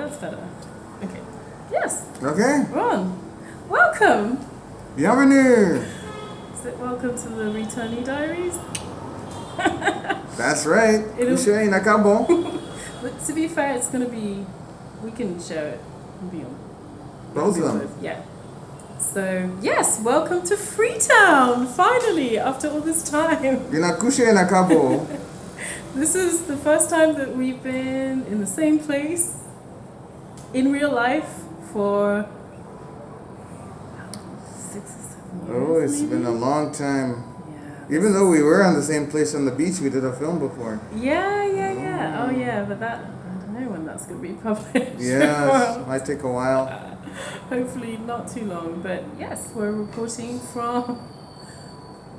that's better. Okay. Yes. Okay. Ron, welcome. Bienvenue. Is it welcome to the Returnee Diaries? That's right. Couché Nakabo. But to be fair, it's going to be, we can share it and be on. Both of them. Yeah. So, yes, welcome to Freetown, finally, after all this time. Couché Nakabo. This is the first time that we've been in the same place in real life for 6 or 7 years. Oh, it's maybe? been a long time. Yeah. Even though we were on the same place on the beach, we did a film before. Yeah. Oh, yeah, but that, I don't know when that's going to be published. Yeah, it might take a while. Hopefully not too long, but yes, we're reporting from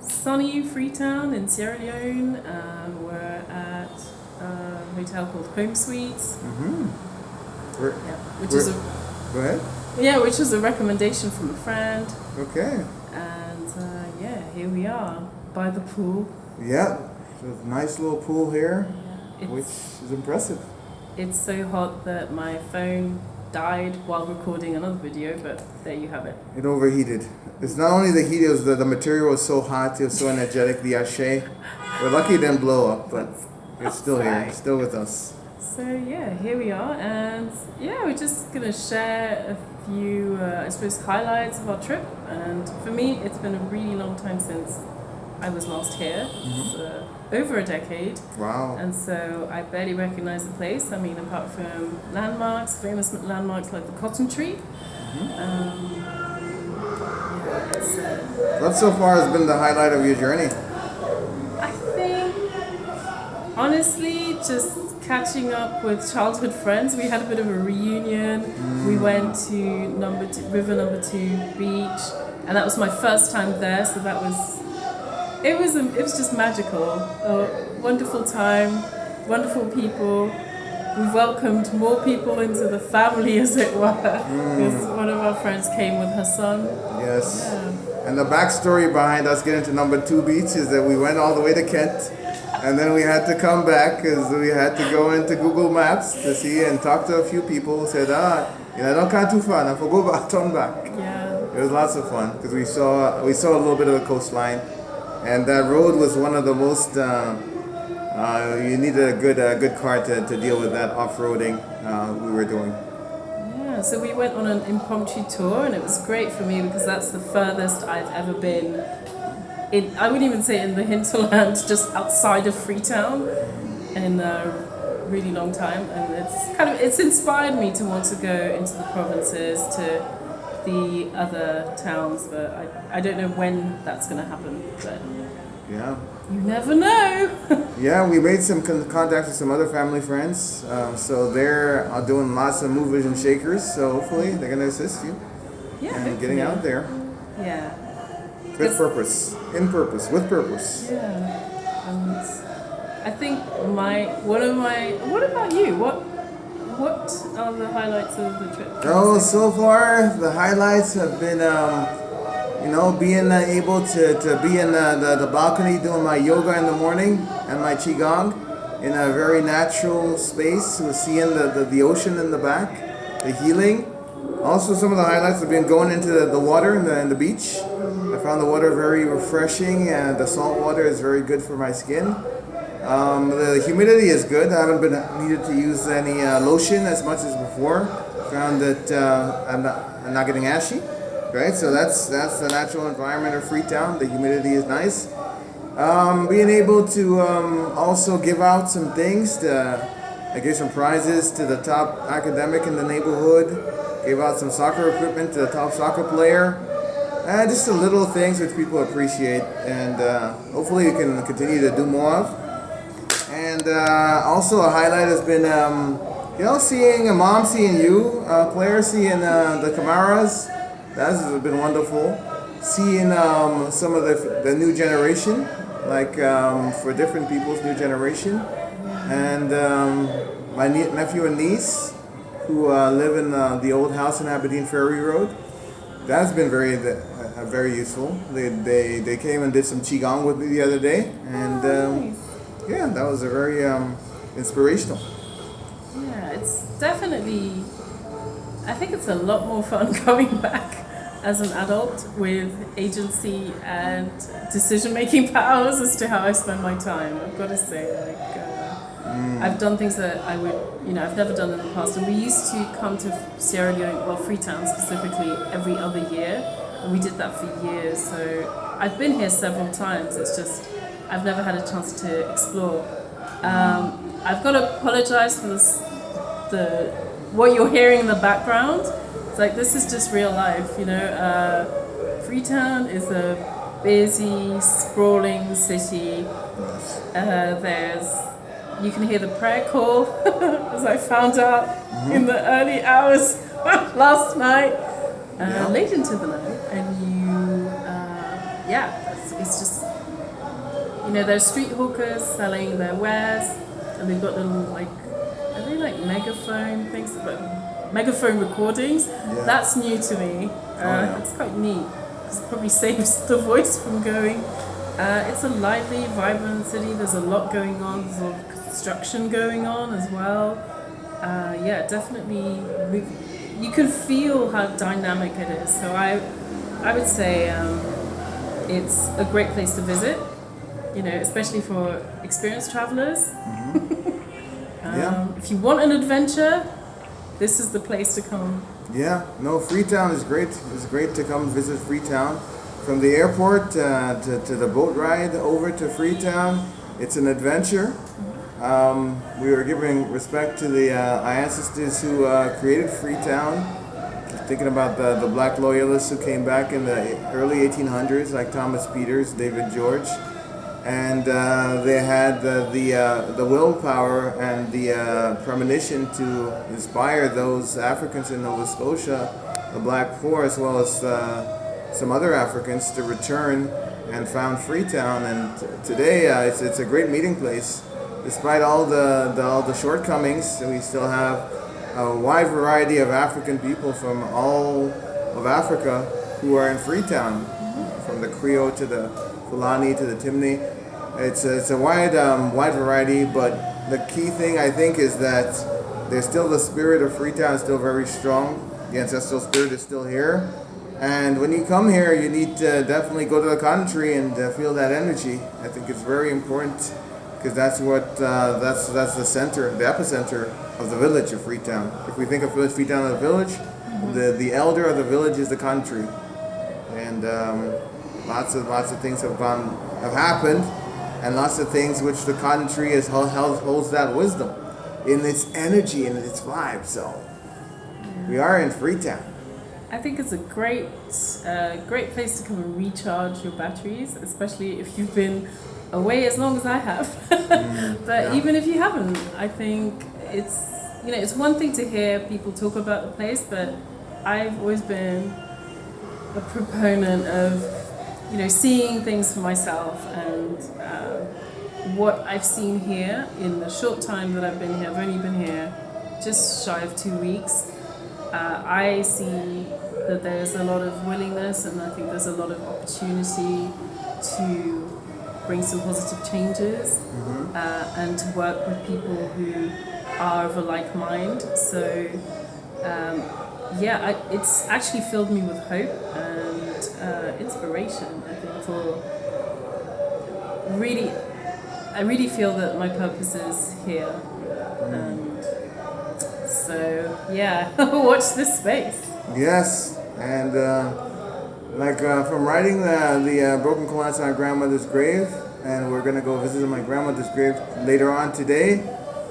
sunny Freetown in Sierra Leone. We're at a hotel called Home Suites. Go ahead. Yeah, which was a recommendation from a friend. Okay. And here we are by the pool. Yeah, so a nice little pool here, which is impressive. It's so hot that my phone died while recording another video, but there you have it. It overheated. It's not only the heat, it was the material was so hot, it was so energetic, the ache. We're lucky it didn't blow up, but it's still here, it's still with us. So yeah, here we are, and yeah, we're just gonna share a few, I suppose, highlights of our trip. And for me, it's been a really long time since I was last here. It's over a decade. Wow. And so I barely recognize the place. I mean, apart from landmarks, famous landmarks like the Cotton Tree. What so far has been the highlight of your journey? I think, honestly, just catching up with childhood friends. We had a bit of a reunion. We went to River Number 2 beach, and that was my first time there, so that was it was just magical. A wonderful time, wonderful people. We welcomed more people into the family, as it were, because one of our friends came with her son. Yes. Yeah. And the backstory behind us getting to Number 2 beach is that we went all the way to Kent, and then we had to come back because we had to go into Google Maps to see and talk to a few people who said, don't come too far, now go back, turn back. Yeah. It was lots of fun because we saw a little bit of the coastline, and that road was one of the most. You needed a good car to deal with that off-roading we were doing. Yeah, so we went on an impromptu tour, and it was great for me because that's the furthest I've ever been. I wouldn't even say in the hinterland, just outside of Freetown, in a really long time, and it's inspired me to want to go into the provinces, to the other towns, but I don't know when that's going to happen, but yeah, you never know. Yeah, we made some contact with some other family friends, so they're doing lots of movers and shakers, so hopefully they're going to assist you and getting out there. Yeah. With purpose, with purpose. Yeah, and I think what about you? What are the highlights of the trip? Oh, so far the highlights have been, being able to be in the balcony doing my yoga in the morning and my qigong in a very natural space with seeing the ocean in the back, the healing. Also, some of the highlights have been going into the water in the beach. I found the water very refreshing, and the salt water is very good for my skin. The humidity is good. I haven't been needed to use any lotion as much as before. Found that I'm not getting ashy, right? So that's the natural environment of Freetown. The humidity is nice. Being able to also give out some things. I gave some prizes to the top academic in the neighborhood. Gave out some soccer equipment to the top soccer player. Just the little things which people appreciate, and hopefully we can continue to do more of. And also a highlight has been, seeing a mom seeing you, Claire seeing the Camaras. That has been wonderful. Seeing some of the new generation, like for different people's new generation, and my nephew and niece who live in the old house in Aberdeen Ferry Road. That's been very useful. They came and did some qigong with me the other day, and nice. yeah, that was a very inspirational. Yeah, it's definitely, I think it's a lot more fun coming back as an adult with agency and decision-making powers as to how I spend my time. I've got to say, I've done things that I've never done in the past. And we used to come to Sierra Leone, well, Freetown specifically, every other year. And we did that for years. So I've been here several times. It's just, I've never had a chance to explore. I've got to apologize for what you're hearing in the background. It's like, this is just real life, Freetown is a busy, sprawling city. You can hear the prayer call, as I found out in the early hours last night, late into the night. And it's just, there's street hawkers selling their wares, and they've got little, are they like megaphone things? Megaphone recordings? Yeah. That's new to me. It's quite neat, because it probably saves the voice from going. It's a lively, vibrant city. There's a lot going on. There's a lot of construction going on as well. Definitely. You can feel how dynamic it is. So I would say it's a great place to visit, especially for experienced travelers. If you want an adventure, this is the place to come. Yeah, no, Freetown is great. It's great to come visit Freetown. From the airport to the boat ride over to Freetown, it's an adventure. We were giving respect to the ancestors who created Freetown. Thinking about the black loyalists who came back in the early 1800s, like Thomas Peters, David George, and they had the willpower and the premonition to inspire those Africans in Nova Scotia, the Black Poor, as well as some other Africans, to return and found Freetown. And today it's a great meeting place. Despite all the shortcomings, we still have a wide variety of African people from all of Africa who are in Freetown, from the Creole to the Fulani to the Timni. It's a wide variety, but the key thing I think is that there's still the spirit of Freetown is still very strong. The ancestral spirit is still here. And when you come here, you need to definitely go to the country and feel that energy. I think it's very important, because that's what that's the center, the epicenter of the village of Freetown. If we think of Freetown as a village, the elder of the village is the country, and lots of things have happened, and lots of things which the country holds that wisdom in its energy and in its vibe. So we are in Freetown. I think it's a great place to come and recharge your batteries, especially if you've been away as long as I have. But even if you haven't, I think it's one thing to hear people talk about the place, but I've always been a proponent of seeing things for myself, and what I've seen here in the short time that I've been here. I've only been here just shy of 2 weeks. I see that there's a lot of willingness, and I think there's a lot of opportunity to bring some positive changes, and to work with people who are of a like mind. So it's actually filled me with hope and inspiration. I think I really feel that my purpose is here, and so watch this space. Yes, and from writing the broken coins on my grandmother's grave, and we're gonna go visit my grandmother's grave later on today.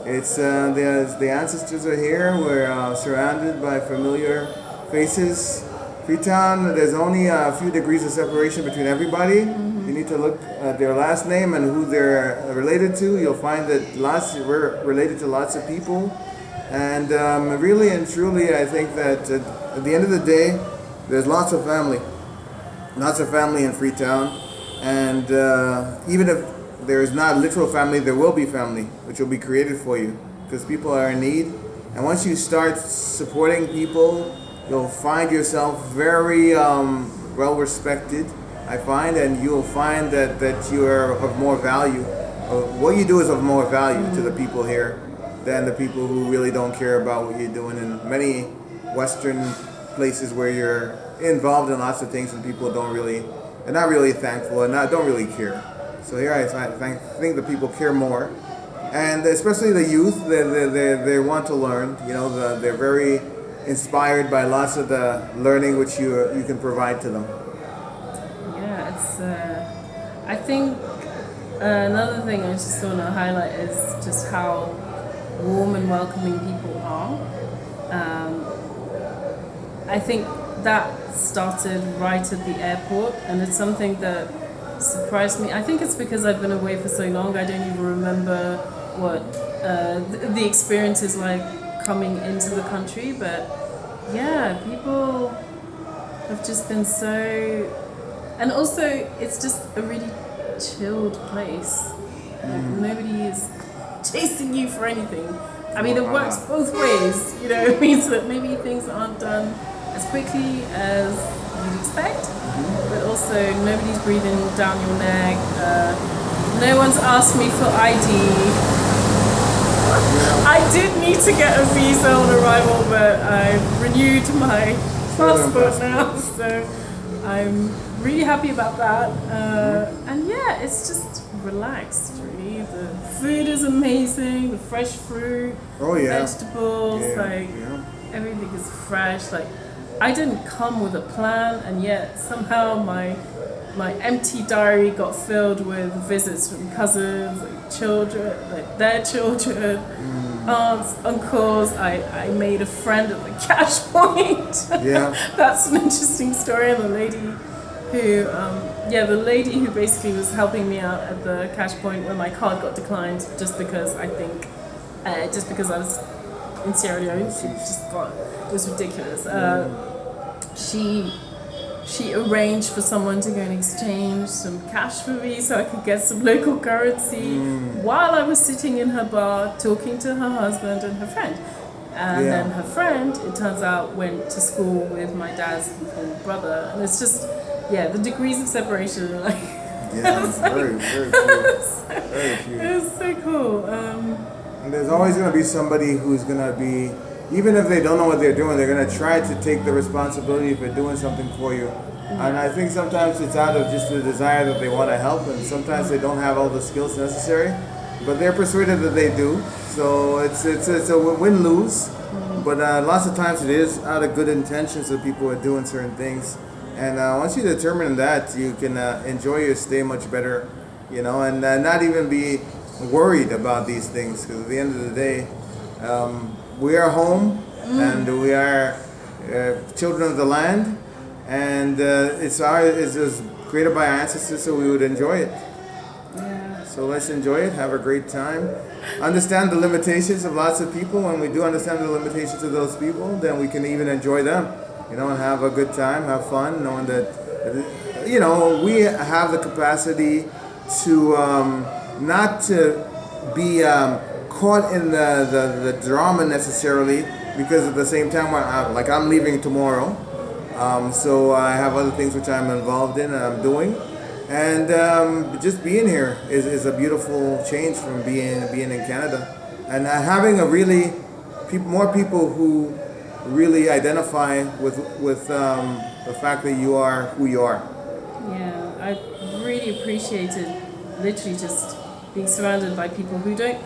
It's the ancestors are here. We're surrounded by familiar faces. Freetown, there's only a few degrees of separation between everybody. You need to look at their last name and who they're related to. You'll find that we're related to lots of people. And really and truly, I think that at the end of the day, there's lots of family in Freetown. And even if there is not literal family, there will be family, which will be created for you, because people are in need. And once you start supporting people, you'll find yourself very well respected, I find, and you'll find that you are of more value. What you do is of more value to the people here than the people who really don't care about what you're doing. In many Western places where you're involved in lots of things and people they're not really thankful and don't really care. So here I think the people care more, and especially the youth, they want to learn. They're very inspired by lots of the learning which you can provide to them. Yeah, I think another thing I just want to highlight is just how warm and welcoming people are. I think that started right at the airport, and it's something that surprised me. I think it's because I've been away for so long, I don't even remember what the experience is like coming into the country, but yeah, people have just been so, and also it's just a really chilled place. Like, nobody is chasing you for anything. I mean, it works both ways, it means that maybe things aren't done as quickly as you'd expect, but also nobody's breathing down your neck. No one's asked me for ID. I did need to get a visa on arrival, but I've renewed my passport now, so I'm really happy about that. And yeah, it's just relaxed, really. The food is amazing, the fresh fruit, vegetables, everything is fresh. Like, I didn't come with a plan, and yet somehow my empty diary got filled with visits from cousins, like children, like their children, aunts, uncles. I made a friend at the cash point. Yeah. That's an interesting story. And the lady who basically was helping me out at the cash point when my card got declined, just because I was in Sierra Leone, it was ridiculous. She arranged for someone to go and exchange some cash for me so I could get some local currency while I was sitting in her bar talking to her husband and her friend. And then her friend, it turns out, went to school with my dad's little brother. And it's just, the degrees of separation are like... Yeah, very, very cute. Very cute. It's so cool. And there's always going to be somebody who's going to be, even if they don't know what they're doing, they're going to try to take the responsibility for doing something for you. And I think sometimes it's out of just the desire that they want to help, and sometimes they don't have all the skills necessary, but they're persuaded that they do. So it's a win-lose, but lots of times it is out of good intentions that people are doing certain things. And once you determine that, you can enjoy your stay much better, and not even be worried about these things, because at the end of the day, we are home, and we are children of the land, and it's was created by our ancestors, so we would enjoy it. Yeah. So let's enjoy it, have a great time, understand the limitations of lots of people. When we do understand the limitations of those people, then we can even enjoy them, and have a good time, have fun, knowing that, we have the capacity to not to be caught in the drama necessarily, because at the same time, I'm leaving tomorrow, so I have other things which I'm involved in and I'm doing, and just being here is a beautiful change from being in Canada, and having more people who really identify with the fact that you are who you are. Yeah, I really appreciated literally just being surrounded by people who they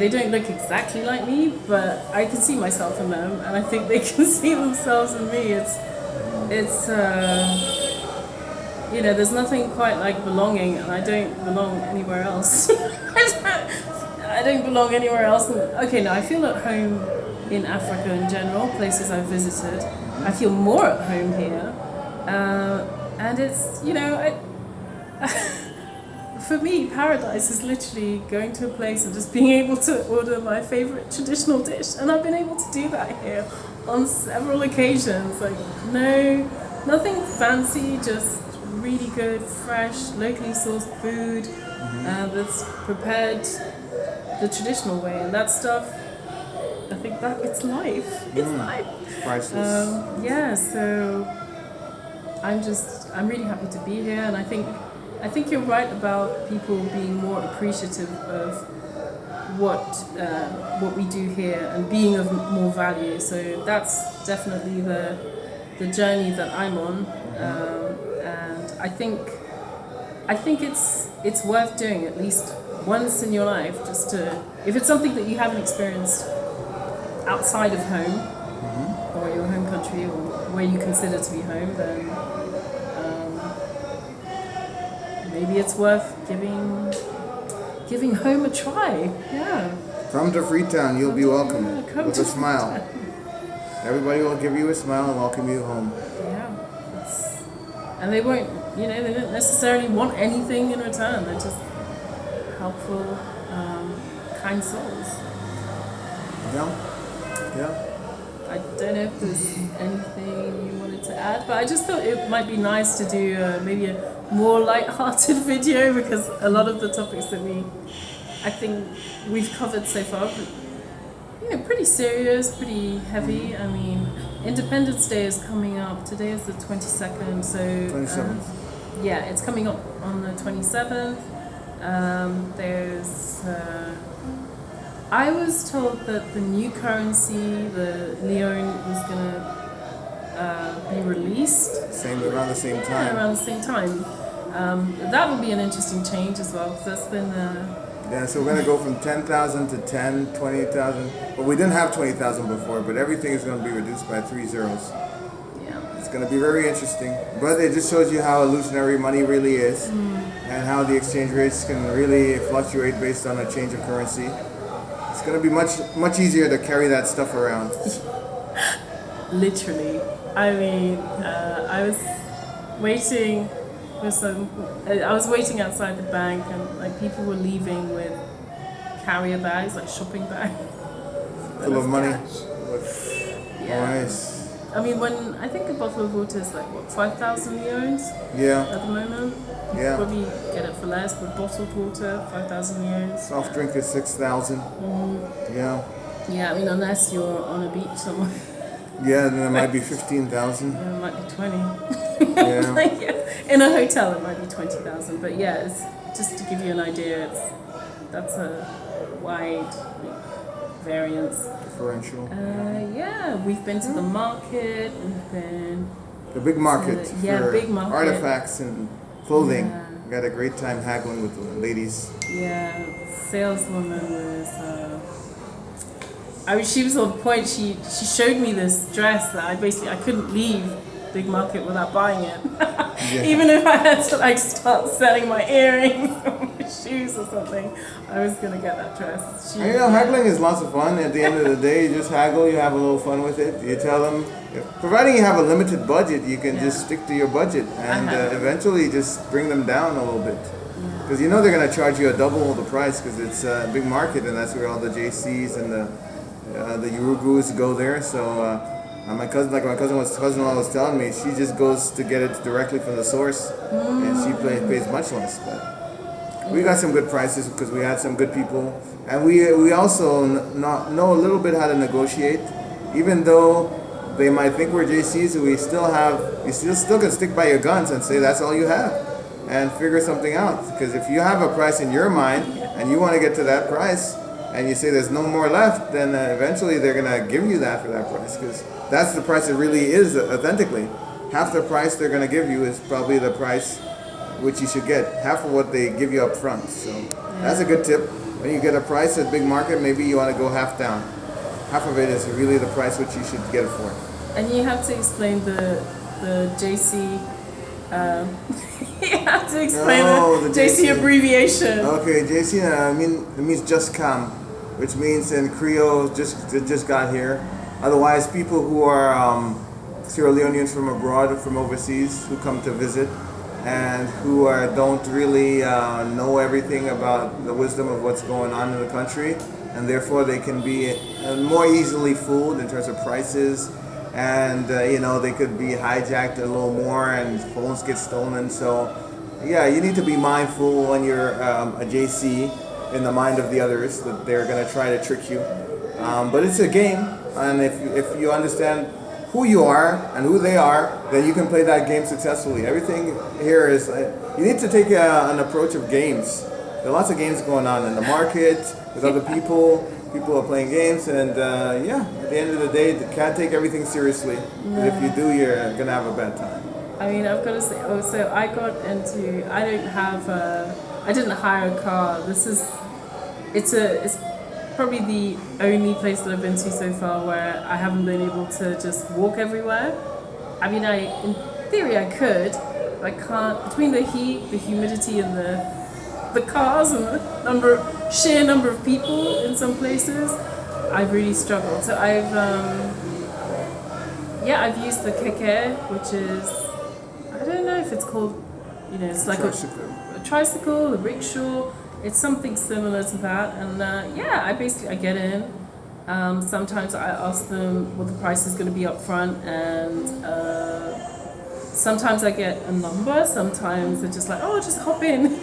don't look exactly like me, but I can see myself in them, and I think they can see themselves in me. It's there's nothing quite like belonging, and I don't belong anywhere else. I don't belong anywhere else. Okay, no, I feel at home in Africa in general, places I've visited. I feel more at home here, and it's for me, paradise is literally going to a place and just being able to order my favorite traditional dish, and I've been able to do that here on several occasions. Like, nothing fancy, just really good, fresh, locally sourced food that's prepared the traditional way, and that stuff, I think that it's life. It's life. Priceless. So I'm really happy to be here, and I think you're right about people being more appreciative of what we do here and being of more value. So that's definitely the journey that I'm on, and I think it's worth doing at least once in your life, just to, if it's something that you haven't experienced outside of home or your home country or where you consider to be home, then maybe it's worth giving home a try. Yeah. Come to Freetown, you'll be welcome with a smile. Freetown. Everybody will give you a smile and welcome you home. Yeah. And they won't, they don't necessarily want anything in return. They're just helpful, kind souls. Yeah. I don't know if there's anything you wanted to add, but I just thought it might be nice to do maybe a more light-hearted video, because a lot of the topics that I think we've covered so far, pretty serious, pretty heavy. I mean, Independence Day is coming up. Today is the 22nd, so 27th. Yeah, it's coming up on the 27th. There's I was told that the new currency, the Leone, was gonna be released. Around the same time. Yeah, around the same time. That will be an interesting change as well, because that's been. Yeah, so we're gonna go from 10,000 to 10, 20,000. Well, we didn't have 20,000 before, but everything is gonna be reduced by 3 zeros. Yeah. It's gonna be very interesting. But it just shows you how illusionary money really is, and how the exchange rates can really fluctuate based on a change of currency. It's gonna be much easier to carry that stuff around. Literally. I mean, I was waiting I was waiting outside the bank, and like people were leaving with carrier bags, like shopping bags. Full of money. Yeah. Nice. I mean, when I think a bottle of water is like what, 5,000 euros Yeah. at the moment. Yeah. Probably get it for less, but bottled water, 5,000 euros. Soft drink is 6,000. Yeah. Yeah, I mean, unless you're on a beach somewhere. Yeah, then it might be 15,000. Yeah, it might be 20. Yeah. Like, yeah. In a hotel, it might be 20,000. But yeah, it's just to give you an idea. That's a wide variance. Differential. Yeah, we've been to the market. We've been The big market for big market. artifacts and clothing. Yeah. We had a great time haggling with the ladies. Yeah, saleswoman was. I mean, she was on point. She showed me this dress that I couldn't leave Big Market without buying it. Yeah. Even if I had to like start selling my earrings or my shoes or something, I was gonna get that dress. And haggling is lots of fun. At the end of the day, you just haggle, you have a little fun with it. You tell them, providing you have a limited budget, you can just stick to your budget and eventually just bring them down a little bit. Because they're going to charge you a double the price, because it's a big market, and that's where all the JCs and the Uruguays go there. So my cousin-in-law was telling me, she just goes to get it directly from the source, and she pays much less. But we got some good prices because we had some good people, and we also know a little bit how to negotiate, even though they might think we're JCs. You still can stick by your guns and say that's all you have, and figure something out. Because if you have a price in your mind and you want to get to that price, and you say there's no more left, then eventually they're gonna give you that for that price, because that's the price it really is authentically. Half the price they're gonna give you is probably the price which you should get, half of what they give you up front. So that's a good tip. When you get a price at big market, maybe you want to go half down. Half of it is really the price which you should get it for. And you have to explain the JC. You have to explain the JC abbreviation. Okay, JC it means just come, which means in Creole just got here. Otherwise, people who are Sierra Leoneans from abroad or from overseas who come to visit, and who don't really know everything about the wisdom of what's going on in the country, and therefore they can be more easily fooled in terms of prices, and they could be hijacked a little more, and phones get stolen. So yeah, you need to be mindful when you're a JC in the mind of the others that they're going to try to trick you, but it's a game, and if you understand who you are and who they are, then you can play that game successfully. Everything here is, you need to take an approach of games. There are lots of games going on in the market, with other people. People are playing games, and yeah, at the end of the day, you can't take everything seriously. 'Cause if you do, you're gonna have a bad time. I mean, I've got to say, so I got into, I didn't hire a car. It's probably the only place that I've been to so far where I haven't been able to just walk everywhere. I mean, in theory I could, but I can't, between the heat, the humidity, and the cars and the sheer number of people in some places, I've really struggled. So I've used the keke, which is, I don't know if it's called, it's like a tricycle, a rickshaw. It's something similar to that, and I get in. Sometimes I ask them what the price is going to be up front, and sometimes I get a number. Sometimes they're just like, "Oh, just hop in."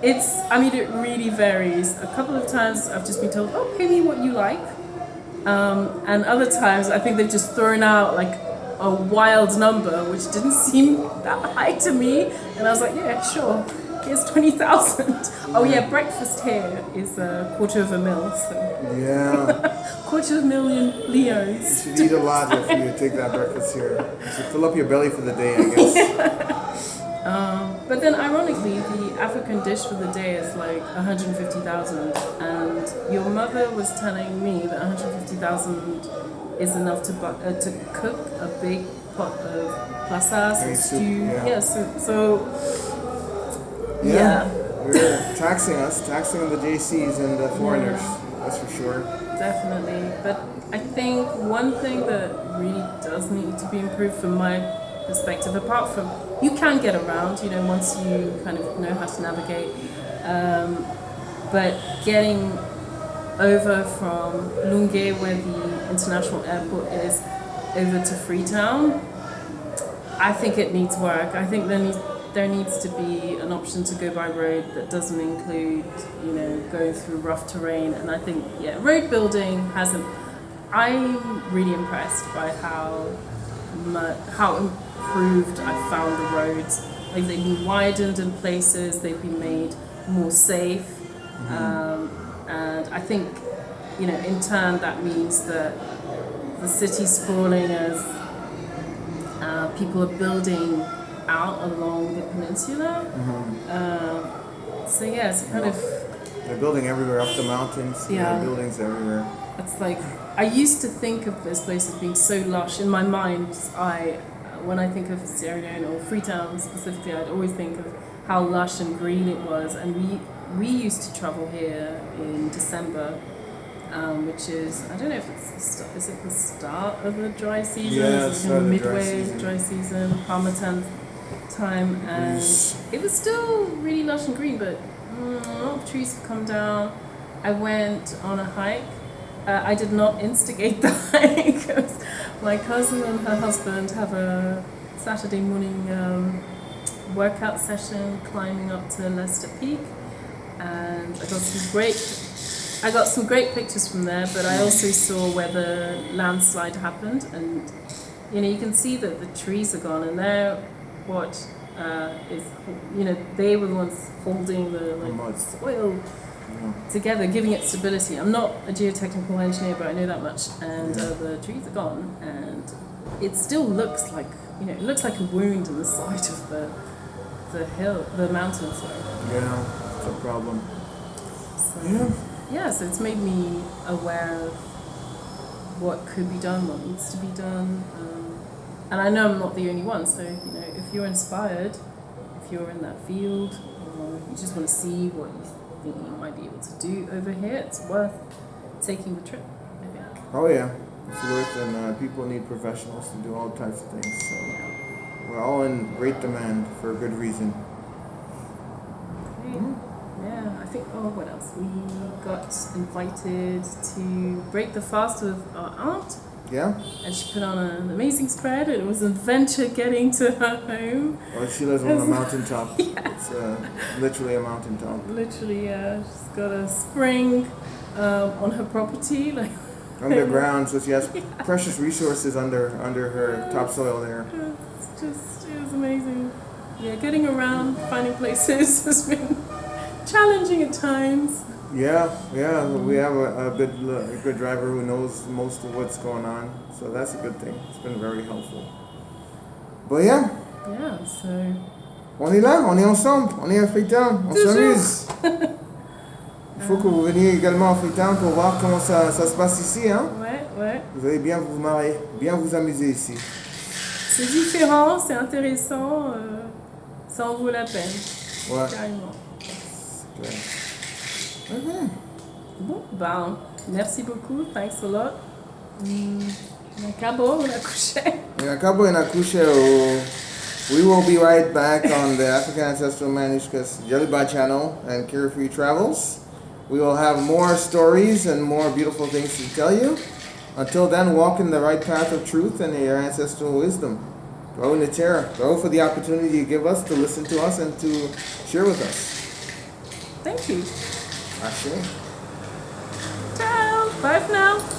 And it really varies. A couple of times I've just been told, "Oh, pay me what you like," and other times I think they've just thrown out like a wild number, which didn't seem that high to me, and I was like, "Yeah, sure. Here's 20,000. Oh yeah, breakfast here is $250,000. So. Yeah. $250,000 leos. You should eat a lot if you take that breakfast here. You should fill up your belly for the day, I guess. But then, ironically, the African dish for the day is like 150,000, and your mother was telling me that 150,000 is enough to cook a big pot of plasas or stew. Yeah, soup. So. Yeah. They're taxing the JCs and the foreigners, that's for sure. Definitely. But I think one thing that really does need to be improved from my perspective, apart from, you can get around, once you kind of know how to navigate, but getting over from Lunge, where the international airport is, over to Freetown, I think it needs work. I think there needs to be an option to go by road that doesn't include, going through rough terrain. And I think, road building hasn't. I'm really impressed by how improved I found the roads. Like, they've been widened in places, they've been made more safe, and I think, in turn that means that the city's sprawling as people are building out along the peninsula. So it's kind of. They're building everywhere, up the mountains. Yeah. There are buildings everywhere. It's like, I used to think of this place as being so lush. In my mind, when I think of Sierra Leone or Freetown specifically, I'd always think of how lush and green it was. And we used to travel here in December, which is, I don't know if it's is it the start of the dry season? Yeah, it's start of the midway dry season, Harmattan time, and it was still really lush and green, but a lot of trees have come down. I went on a hike. I did not instigate the hike. My cousin and her husband have a Saturday morning workout session climbing up to Leicester Peak, and I got some great pictures from there. But I also saw where the landslide happened, and you can see that the trees are gone, and they're what is they were the ones holding the soil together, giving it stability. I'm not a geotechnical engineer, but I know that much. And the trees are gone, and it still looks like it looks like a wound in the side of the hill, the mountain. Sorry. Yeah, it's a problem. So, so it's made me aware of what could be done, what needs to be done, and I know I'm not the only one. So if you're inspired, if you're in that field, or you just want to see what you think you might be able to do over here, it's worth taking the trip, I think. Oh yeah, it's worth, and people need professionals to do all types of things. So we're all in great demand for a good reason. Okay. Yeah, I think. Oh, what else? We got invited to break the fast with our aunt. Yeah. And she put on an amazing spread, and it was an adventure getting to her home. Well, she lives on a mountaintop. It's literally a mountaintop. Literally, yeah. She's got a spring on her property, like underground, so she has precious resources under her topsoil there. It was amazing. Yeah, getting around, finding places has been challenging at times. Yeah, we have a good driver who knows most of what's going on, so that's a good thing. It's been very helpful. But yeah, Yeah, so. on est là, on est ensemble, on est à Freetown, on Toujours. s'amuse. Il faut que vous veniez également à Freetown pour voir comment ça se passe ici, hein. Ouais. Vous allez bien vous marrer, bien vous amuser ici. C'est différent, c'est intéressant, ça en vaut la peine. Ouais. Carrément. C'est clair. Ok. Bon, ben, merci beaucoup, thanks a lot. Acabou, on a couché. Acabo en akushe o. We will be right back on the African Ancestral Manuscripts Jeliba channel and Carefree Travels. We will have more stories and more beautiful things to tell you. Until then, walk in the right path of truth and your ancestral wisdom. Grow in the terror. Grow for the opportunity you give us to listen to us and to share with us. Thank you. Ashe. Ciao. Bye for now.